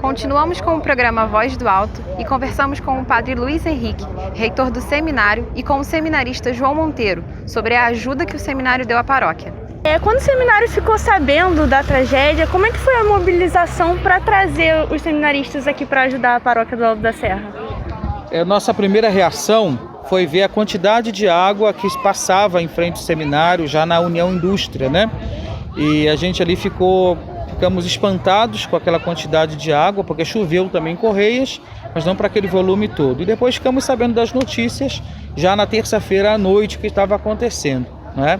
Continuamos com o programa Voz do Alto e conversamos com o padre Luiz Henrique, reitor do seminário, e com o seminarista João Monteiro, sobre a ajuda que o seminário deu à paróquia. Quando o seminário ficou sabendo da tragédia, como é que foi a mobilização para trazer os seminaristas aqui para ajudar a paróquia do Alto da Serra? Nossa primeira reação foi ver a quantidade de água que passava em frente ao seminário, já na União Indústria, né? E a gente ali ficamos espantados com aquela quantidade de água, porque choveu também em Correias, mas não para aquele volume todo. E depois ficamos sabendo das notícias já na terça-feira à noite que estava acontecendo, não é?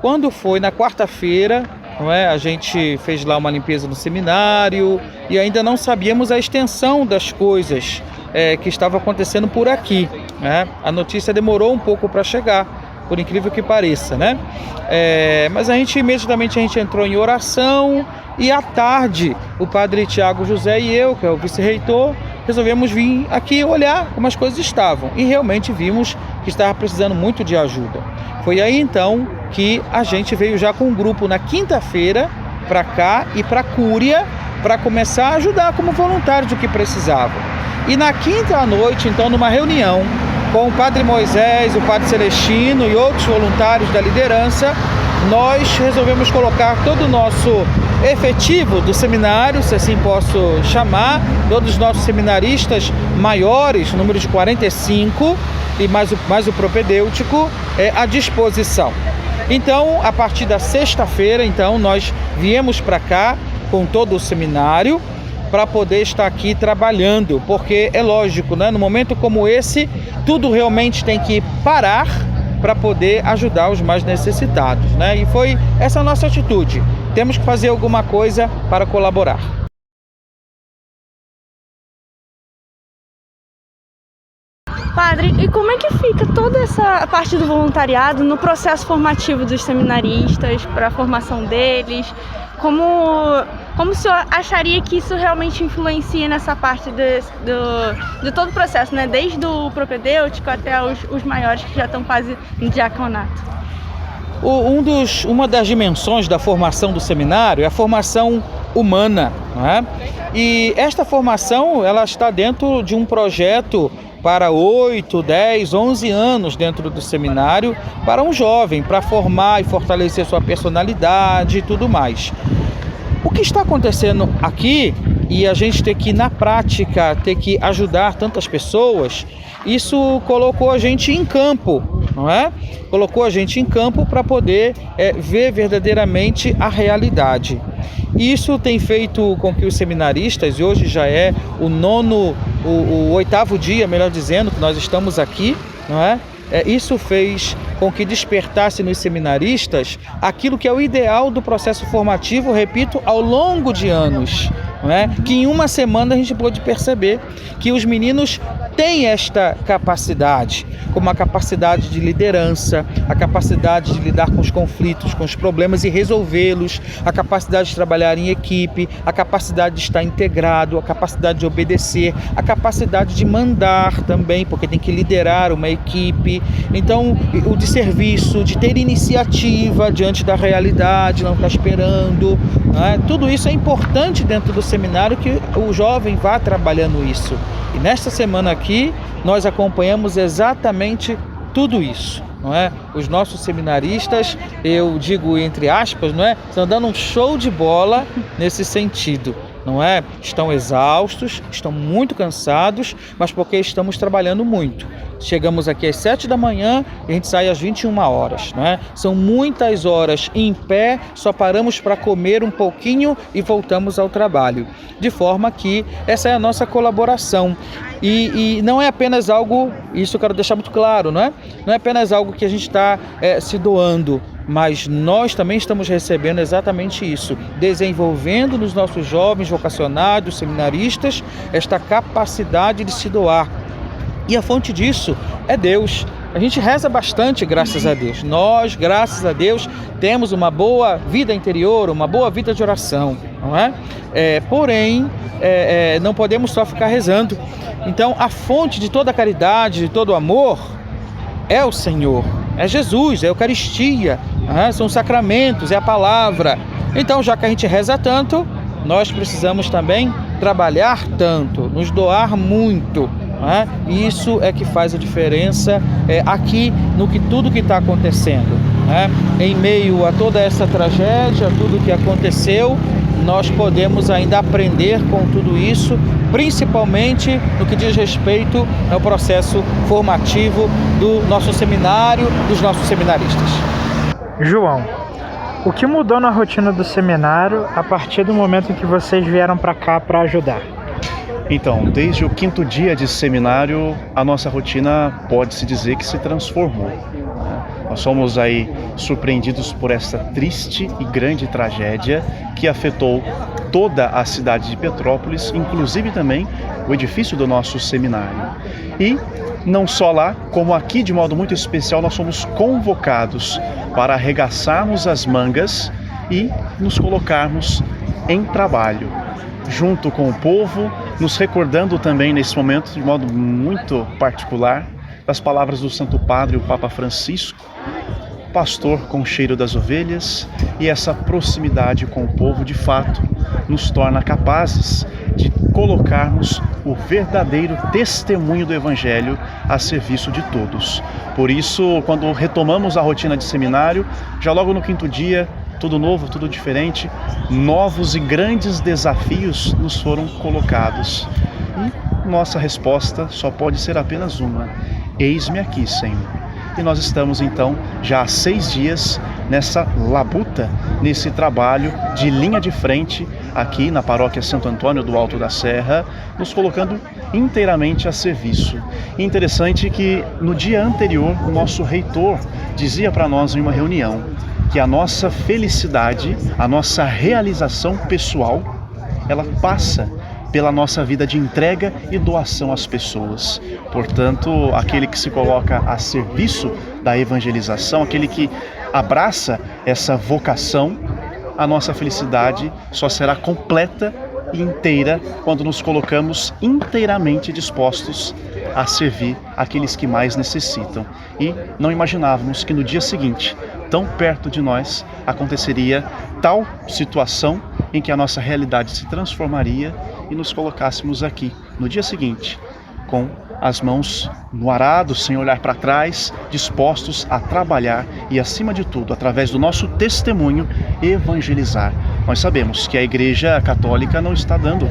Quando foi na quarta-feira, não é, a gente fez lá uma limpeza no seminário e ainda não sabíamos a extensão das coisas que estavam acontecendo por aqui, né? A notícia demorou um pouco para chegar, por incrível que pareça, né? Mas imediatamente a gente entrou em oração e à tarde o padre Tiago José e eu, que é o vice-reitor, resolvemos vir aqui olhar como as coisas estavam e realmente vimos que estava precisando muito de ajuda. Foi aí então que a gente veio já com um grupo na quinta-feira para cá e para a Cúria para começar a ajudar como voluntário do que precisava. E na quinta à noite, então, numa reunião com o Padre Moisés, o Padre Celestino e outros voluntários da liderança, nós resolvemos colocar todo o nosso efetivo do seminário, se assim posso chamar, todos os nossos seminaristas maiores, número de 45, e mais o propedêutico, à disposição. Então, a partir da sexta-feira, então, nós viemos para cá com todo o seminário, para poder estar aqui trabalhando, porque é lógico, né? No momento como esse, tudo realmente tem que parar para poder ajudar os mais necessitados, né? E foi essa a nossa atitude. Temos que fazer alguma coisa para colaborar. Padre, e como é que fica toda essa parte do voluntariado no processo formativo dos seminaristas, para a formação deles? Como o senhor acharia que isso realmente influencia nessa parte de todo o processo, né? Desde o propedêutico até os maiores que já estão quase no diaconato? Uma das dimensões da formação do seminário é a formação humana, não é? E esta formação ela está dentro de um projeto para 8, 10, 11 anos dentro do seminário, para um jovem, para formar e fortalecer sua personalidade e tudo mais. O que está acontecendo aqui, e a gente ter que, na prática, ter que ajudar tantas pessoas, isso colocou a gente em campo, não é? Colocou a gente em campo para poder ver verdadeiramente a realidade. Isso tem feito com que os seminaristas, e hoje já é o oitavo dia, melhor dizendo, que nós estamos aqui, não é? Isso fez com que despertasse nos seminaristas aquilo que é o ideal do processo formativo, repito, ao longo de anos, não é? Que em uma semana a gente pôde perceber que os meninos têm esta capacidade, como a capacidade de liderança, a capacidade de lidar com os conflitos, com os problemas e resolvê-los, a capacidade de trabalhar em equipe, a capacidade de estar integrado, a capacidade de obedecer, a capacidade de mandar também, porque tem que liderar uma equipe. Então, o de serviço, de ter iniciativa diante da realidade, não estar esperando, né? Tudo isso é importante dentro do seminário, que o jovem vá trabalhando isso. E nesta semana aqui, nós acompanhamos exatamente tudo isso, não é? Os nossos seminaristas, eu digo entre aspas, não é? Estão dando um show de bola nesse sentido, não é? Estão exaustos, estão muito cansados, mas porque estamos trabalhando muito. Chegamos aqui às 7 da manhã e a gente sai às 21 horas, não é? São muitas horas em pé, só paramos para comer um pouquinho e voltamos ao trabalho. De forma que essa é a nossa colaboração. E não é apenas algo, isso eu quero deixar muito claro, não é? Não é apenas algo que a gente está se doando, mas nós também estamos recebendo exatamente isso, desenvolvendo nos nossos jovens vocacionados, seminaristas, esta capacidade de se doar. E a fonte disso é Deus. A gente reza bastante, graças a Deus. Nós, graças a Deus, temos uma boa vida interior, uma boa vida de oração, não é? Porém, não podemos só ficar rezando. Então, a fonte de toda a caridade, de todo o amor, é o Senhor, é Jesus, é a Eucaristia, são os sacramentos, é a palavra. Então, já que a gente reza tanto, nós precisamos também trabalhar tanto, nos doar muito. E isso é que faz a diferença aqui no que tudo que está acontecendo. Em meio a toda essa tragédia, tudo que aconteceu, nós podemos ainda aprender com tudo isso, principalmente no que diz respeito ao processo formativo do nosso seminário, dos nossos seminaristas. João, o que mudou na rotina do seminário a partir do momento em que vocês vieram para cá para ajudar? Então, desde o 5º dia de seminário, a nossa rotina pode-se dizer que se transformou. Nós somos aí surpreendidos por essa triste e grande tragédia que afetou toda a cidade de Petrópolis, inclusive também o edifício do nosso seminário. E não só lá, como aqui de modo muito especial, nós somos convocados para arregaçarmos as mangas e nos colocarmos em trabalho, junto com o povo, nos recordando também nesse momento, de modo muito particular, das palavras do Santo Padre, o Papa Francisco, pastor com o cheiro das ovelhas, e essa proximidade com o povo, de fato, nos torna capazes de colocarmos o verdadeiro testemunho do Evangelho a serviço de todos. Por isso, quando retomamos a rotina de seminário, já logo no 5º dia, tudo novo, tudo diferente, novos e grandes desafios nos foram colocados. E nossa resposta só pode ser apenas uma: eis-me aqui, Senhor. E nós estamos então já há 6 dias nessa labuta, nesse trabalho de linha de frente aqui na paróquia Santo Antônio do Alto da Serra, nos colocando inteiramente a serviço. E interessante que no dia anterior o nosso reitor dizia para nós em uma reunião que a nossa felicidade, a nossa realização pessoal, ela passa pela nossa vida de entrega e doação às pessoas. Portanto, aquele que se coloca a serviço da evangelização, aquele que abraça essa vocação, a nossa felicidade só será completa e inteira quando nos colocamos inteiramente dispostos a servir aqueles que mais necessitam. E não imaginávamos que no dia seguinte, tão perto de nós, aconteceria tal situação em que a nossa realidade se transformaria e nos colocássemos aqui no dia seguinte, com as mãos no arado, sem olhar para trás, dispostos a trabalhar e, acima de tudo, através do nosso testemunho, evangelizar. Nós sabemos que a Igreja Católica não está dando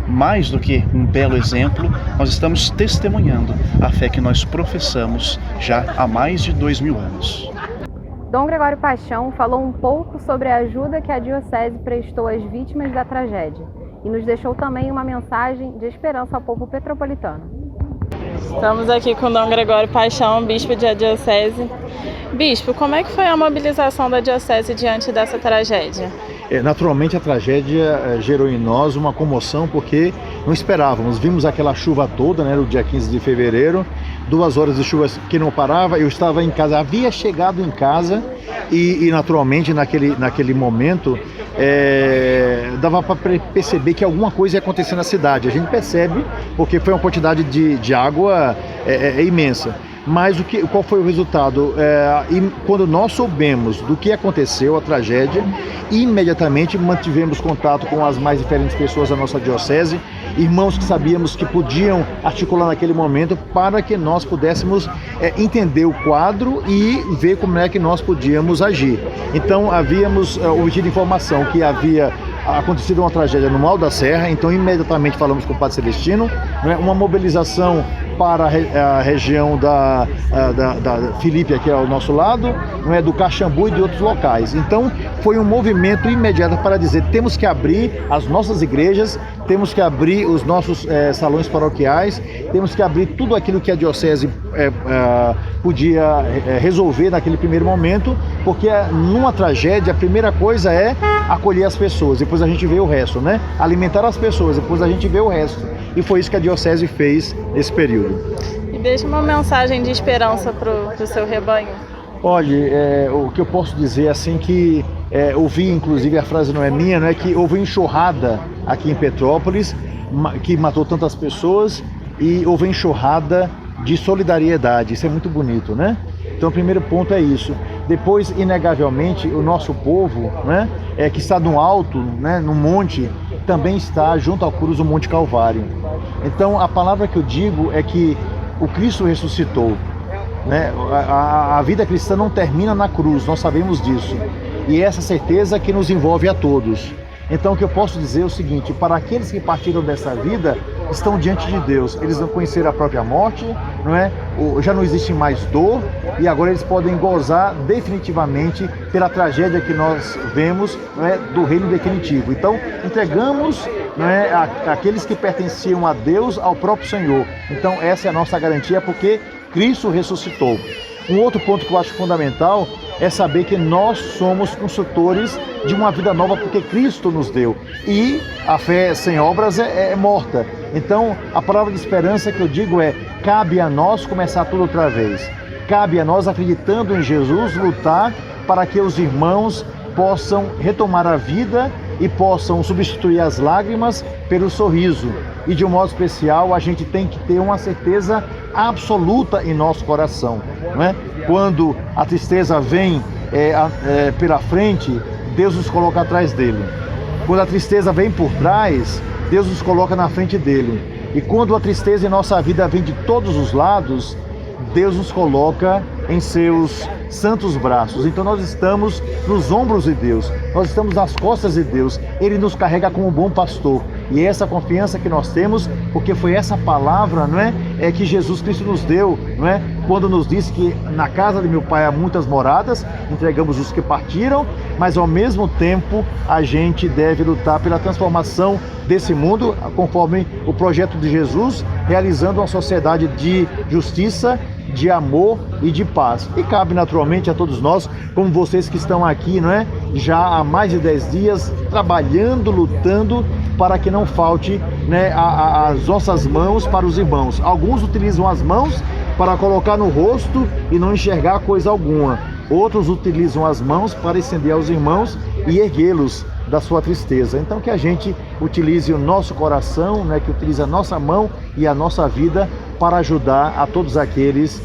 mais do que um belo exemplo, nós estamos testemunhando a fé que nós professamos já há mais de 2000 anos. Dom Gregório Paixão falou um pouco sobre a ajuda que a Diocese prestou às vítimas da tragédia e nos deixou também uma mensagem de esperança ao povo petropolitano. Estamos aqui com o Dom Gregório Paixão, bispo da Diocese. Bispo, como é que foi a mobilização da Diocese diante dessa tragédia? Naturalmente a tragédia gerou em nós uma comoção, porque não esperávamos. Vimos aquela chuva toda, no dia 15 de fevereiro, 2 horas de chuva que não parava. Eu estava em casa, havia chegado em casa e naturalmente naquele momento dava para perceber que alguma coisa ia acontecer na cidade. A gente percebe porque foi uma quantidade de água imensa. Mas qual foi o resultado? Quando nós soubemos do que aconteceu, a tragédia, imediatamente mantivemos contato com as mais diferentes pessoas da nossa diocese, irmãos que sabíamos que podiam articular naquele momento para que nós pudéssemos entender o quadro e ver como é que nós podíamos agir. Então havíamos obtido informação que havia acontecido uma tragédia no Alto da Serra, então imediatamente falamos com o Padre Celestino, uma mobilização para a região da Filipe, aqui ao nosso lado, do Caxambu e de outros locais. Então foi um movimento imediato para dizer: temos que abrir as nossas igrejas, temos que abrir os nossos salões paroquiais, temos que abrir tudo aquilo que a diocese podia resolver naquele primeiro momento, porque numa tragédia a primeira coisa é acolher as pessoas, depois a gente vê o resto, alimentar as pessoas, depois a gente vê o resto. E foi isso que a diocese fez nesse período. E deixa uma mensagem de esperança para o seu rebanho. Olha, o que eu posso dizer assim que ouvi, inclusive a frase não é minha, que houve enxurrada aqui em Petrópolis, que matou tantas pessoas, e houve enxurrada de solidariedade. Isso é muito bonito, Então o primeiro ponto é isso. Depois, inegavelmente, o nosso povo, que está no alto, no monte, também está junto à cruz do Monte Calvário. Então a palavra que eu digo é que o Cristo ressuscitou, né? A vida cristã não termina na cruz, nós sabemos disso. E essa certeza que nos envolve a todos. Então o que eu posso dizer é o seguinte: para aqueles que partiram dessa vida, estão diante de Deus, eles vão conhecer a própria morte, não é? Já não existe mais dor, e agora eles podem gozar definitivamente pela tragédia que nós vemos, não é? Do reino definitivo. Então entregamos, não é, aqueles que pertenciam a Deus ao próprio Senhor. Então essa é a nossa garantia, porque Cristo ressuscitou. Um outro ponto que eu acho fundamental é saber que nós somos construtores de uma vida nova, porque Cristo nos deu. E a fé sem obras é morta. Então, a palavra de esperança que eu digo é: cabe a nós começar tudo outra vez. Cabe a nós, acreditando em Jesus, lutar para que os irmãos possam retomar a vida e possam substituir as lágrimas pelo sorriso. E de um modo especial, a gente tem que ter uma certeza absoluta em nosso coração, não é? Quando a tristeza vem pela frente, Deus nos coloca atrás dele. Quando a tristeza vem por trás, Deus nos coloca na frente dele. E quando a tristeza em nossa vida vem de todos os lados, Deus nos coloca em seus santos braços. Então nós estamos nos ombros de Deus, nós estamos nas costas de Deus. Ele nos carrega como um bom pastor. E é essa confiança que nós temos, porque foi essa palavra, não é, que Jesus Cristo nos deu, não é? Quando nos disse que na casa de meu Pai há muitas moradas, entregamos os que partiram, mas ao mesmo tempo a gente deve lutar pela transformação desse mundo, conforme o projeto de Jesus, realizando uma sociedade de justiça, de amor e de paz. E cabe naturalmente a todos nós, como vocês que estão aqui, não é? Já há mais de 10 dias, trabalhando, lutando, para que não falte, né, as nossas mãos para os irmãos. Alguns utilizam as mãos para colocar no rosto e não enxergar coisa alguma. Outros utilizam as mãos para estender aos irmãos e erguê-los da sua tristeza. Então que a gente utilize o nosso coração, né, que utilize a nossa mão e a nossa vida para ajudar a todos aqueles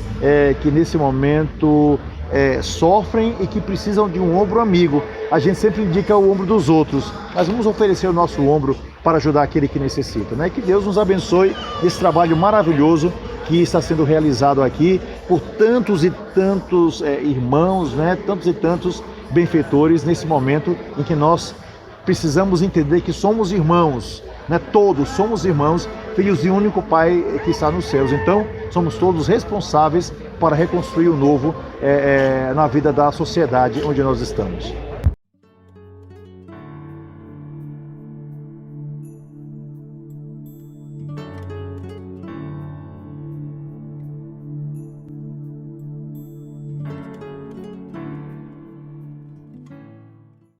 que nesse momento sofrem e que precisam de um ombro amigo. A gente sempre indica o ombro dos outros, mas vamos oferecer o nosso ombro para ajudar aquele que necessita, né? Que Deus nos abençoe nesse trabalho maravilhoso que está sendo realizado aqui por tantos e tantos irmãos, né? Tantos e tantos benfeitores nesse momento em que nós precisamos entender que somos irmãos, né? Todos somos irmãos, filhos de um único Pai que está nos céus. Então, somos todos responsáveis para reconstruir o novo na vida da sociedade onde nós estamos.